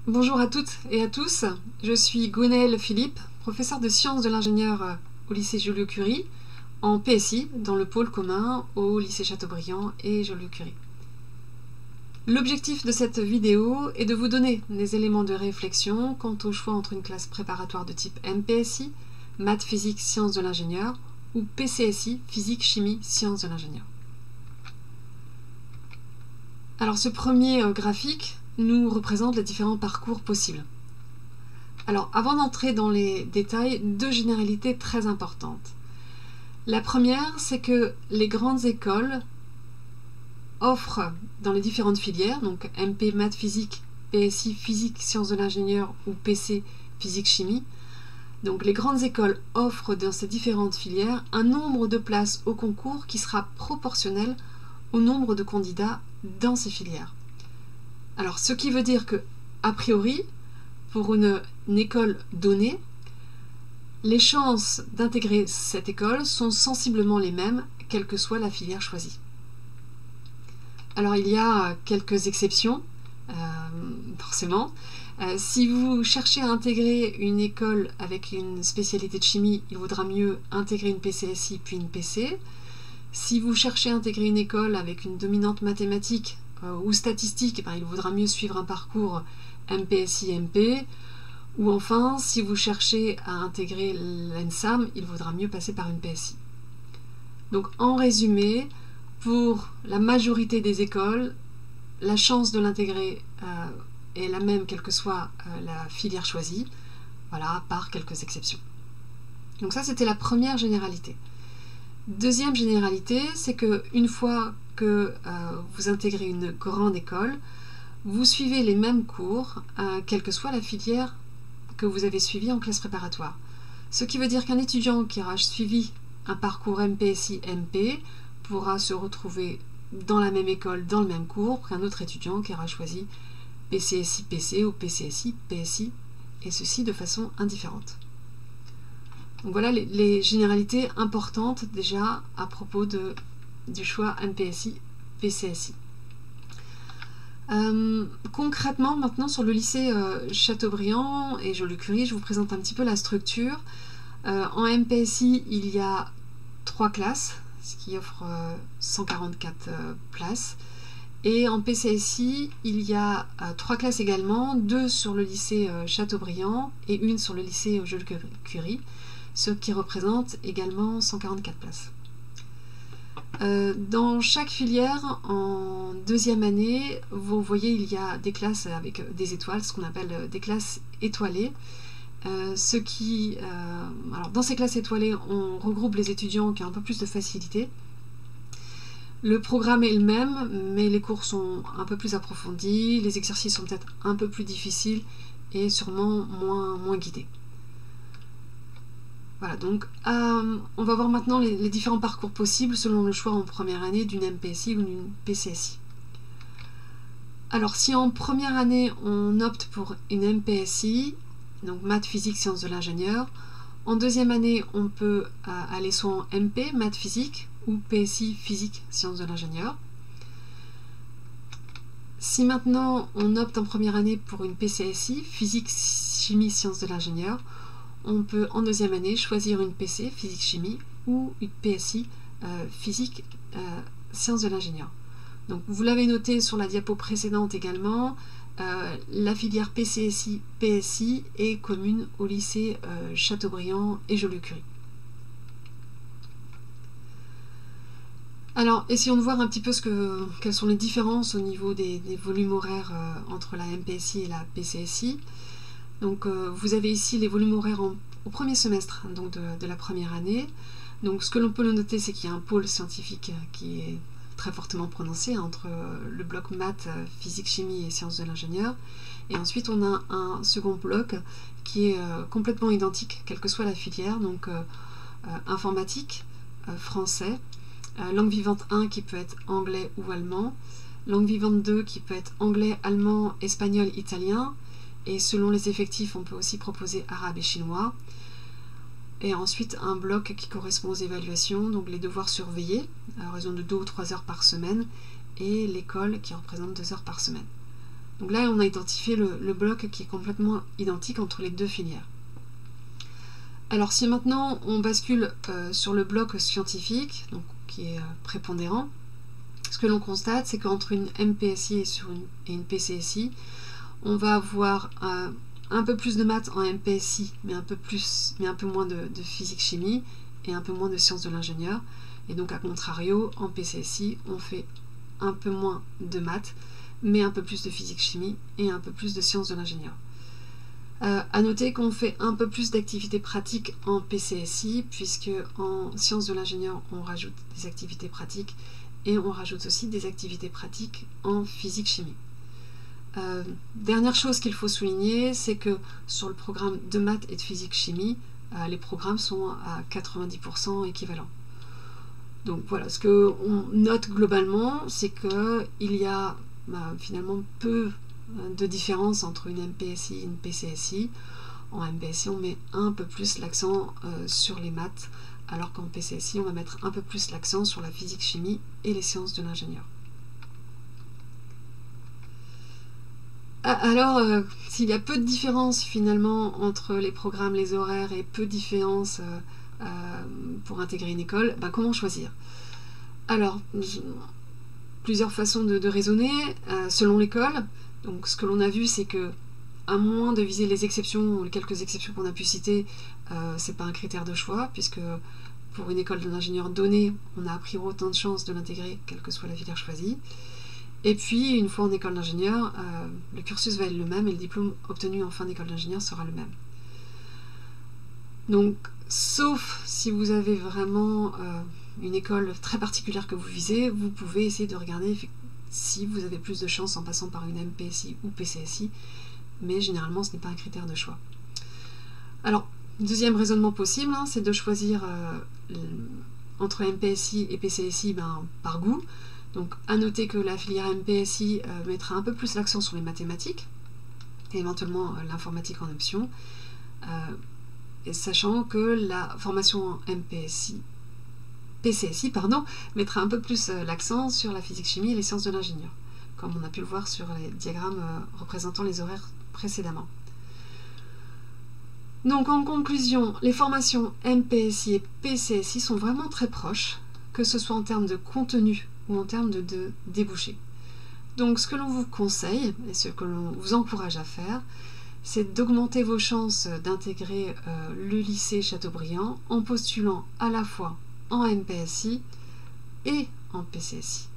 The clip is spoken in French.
Bonjour à toutes et à tous, je suis Gwenaëlle Philippe, professeure de sciences de l'ingénieur au lycée Joliot-Curie, en PSI, dans le pôle commun au lycée Chateaubriand et Joliot-Curie. L'objectif de cette vidéo est de vous donner des éléments de réflexion quant au choix entre une classe préparatoire de type MPSI, maths, physique, sciences de l'ingénieur, ou PCSI, physique, chimie, sciences de l'ingénieur. Alors ce premier graphique nous représente les différents parcours possibles. Alors avant d'entrer dans les détails, deux généralités très importantes. La première, c'est que les grandes écoles offrent dans les différentes filières, donc MP, maths, physique, PSI, physique, sciences de l'ingénieur ou PC, physique, chimie. Donc les grandes écoles offrent dans ces différentes filières un nombre de places au concours qui sera proportionnel au nombre de candidats dans ces filières. Alors ce qui veut dire que, a priori, pour une école donnée, les chances d'intégrer cette école sont sensiblement les mêmes, quelle que soit la filière choisie. Alors il y a quelques exceptions, forcément. Si vous cherchez à intégrer une école avec une spécialité de chimie, il vaudra mieux intégrer une PCSI puis une PC. Si vous cherchez à intégrer une école avec une dominante mathématique ou statistique, il vaudra mieux suivre un parcours MPSI-MP. Ou enfin, si vous cherchez à intégrer l'ENSAM, il vaudra mieux passer par une PSI. Donc en résumé, pour la majorité des écoles, la chance de l'intégrer est la même quelle que soit la filière choisie, voilà, à part quelques exceptions. Donc ça, c'était la première généralité. Deuxième généralité, c'est qu'une fois que vous intégrez une grande école, vous suivez les mêmes cours, quelle que soit la filière que vous avez suivi en classe préparatoire. Ce qui veut dire qu'un étudiant qui aura suivi un parcours MPSI-MP pourra se retrouver dans la même école, dans le même cours, qu'un autre étudiant qui aura choisi PCSI-PC ou PCSI-PSI, et ceci de façon indifférente. Donc voilà les généralités importantes déjà à propos du choix MPSI-PCSI. Concrètement, maintenant sur le lycée Chateaubriand et Joliot-Curie, je vous présente un petit peu la structure. En MPSI, il y a 3 classes, ce qui offre 144 places. Et en PCSI, il y a 3 classes également, 2 sur le lycée Chateaubriand et 1 sur le lycée Joliot-Curie, ce qui représente également 144 places. Dans chaque filière, en deuxième année, vous voyez, il y a des classes avec des étoiles, ce qu'on appelle des classes étoilées. Alors dans ces classes étoilées, on regroupe les étudiants qui ont un peu plus de facilité. Le programme est le même, mais les cours sont un peu plus approfondis, les exercices sont peut-être un peu plus difficiles et sûrement moins guidés. Voilà, donc on va voir maintenant les différents parcours possibles selon le choix en première année d'une MPSI ou d'une PCSI. Alors si en première année on opte pour une MPSI, donc maths, physique, sciences de l'ingénieur, en deuxième année on peut aller soit en MP, maths, physique, ou PSI, physique, sciences de l'ingénieur. Si maintenant on opte en première année pour une PCSI, physique, chimie, sciences de l'ingénieur, on peut en deuxième année choisir une PC, physique-chimie, ou une PSI, physique, sciences de l'ingénieur. Donc vous l'avez noté sur la diapo précédente également, la filière PCSI-PSI est commune au lycée Chateaubriand et Joliot-Curie. Alors, essayons de voir un petit peu quelles sont les différences au niveau des volumes horaires entre la MPSI et la PCSI. Donc vous avez ici les volumes horaires au premier semestre donc de la première année. Donc ce que l'on peut noter, c'est qu'il y a un pôle scientifique qui est très fortement prononcé entre le bloc maths, physique, chimie et sciences de l'ingénieur. Et ensuite on a un second bloc qui est complètement identique, quelle que soit la filière, donc informatique, français, langue vivante 1 qui peut être anglais ou allemand, langue vivante 2 qui peut être anglais, allemand, espagnol, italien, et selon les effectifs, on peut aussi proposer arabe et chinois. Et ensuite, un bloc qui correspond aux évaluations, donc les devoirs surveillés, à raison de 2 ou 3 heures par semaine, et l'école qui représente 2 heures par semaine. Donc là, on a identifié le bloc qui est complètement identique entre les deux filières. Alors si maintenant on bascule sur le bloc scientifique, donc, qui est prépondérant, ce que l'on constate, c'est qu'entre une MPSI et une PCSI, on va avoir un peu plus de maths en MPSI, mais un peu moins de physique-chimie et un peu moins de sciences de l'ingénieur. Et donc, à contrario, en PCSI, on fait un peu moins de maths, mais un peu plus de physique-chimie et un peu plus de sciences de l'ingénieur. À noter qu'on fait un peu plus d'activités pratiques en PCSI, puisque en sciences de l'ingénieur, on rajoute des activités pratiques et on rajoute aussi des activités pratiques en physique-chimie. Dernière chose qu'il faut souligner, c'est que sur le programme de maths et de physique-chimie, les programmes sont à 90% équivalents. Donc voilà, ce qu'on note globalement, c'est qu'il y a finalement peu de différence entre une MPSI et une PCSI. En MPSI, on met un peu plus l'accent sur les maths, alors qu'en PCSI, on va mettre un peu plus l'accent sur la physique-chimie et les sciences de l'ingénieur. Alors, s'il y a peu de différence finalement entre les programmes, les horaires et peu de différence pour intégrer une école, comment choisir? Alors, plusieurs façons de raisonner selon l'école. Donc, ce que l'on a vu, c'est que, à moins de viser les exceptions, ou les quelques exceptions qu'on a pu citer, c'est pas un critère de choix, puisque pour une école d'ingénieur donnée, on a a priori autant de chances de l'intégrer, quelle que soit la filière choisie. Et puis, une fois en école d'ingénieur, le cursus va être le même et le diplôme obtenu en fin d'école d'ingénieur sera le même. Donc, sauf si vous avez vraiment une école très particulière que vous visez, vous pouvez essayer de regarder si vous avez plus de chances en passant par une MPSI ou PCSI, mais généralement ce n'est pas un critère de choix. Alors, deuxième raisonnement possible, c'est de choisir entre MPSI et PCSI par goût. Donc, à noter que la filière MPSI mettra un peu plus l'accent sur les mathématiques, et éventuellement l'informatique en option, sachant que la formation PCSI mettra un peu plus l'accent sur la physique-chimie et les sciences de l'ingénieur, comme on a pu le voir sur les diagrammes représentant les horaires précédemment. Donc, en conclusion, les formations MPSI et PCSI sont vraiment très proches, que ce soit en termes de contenu ou en termes de débouchés. Donc ce que l'on vous conseille, et ce que l'on vous encourage à faire, c'est d'augmenter vos chances d'intégrer le lycée Chateaubriand en postulant à la fois en MPSI et en PCSI.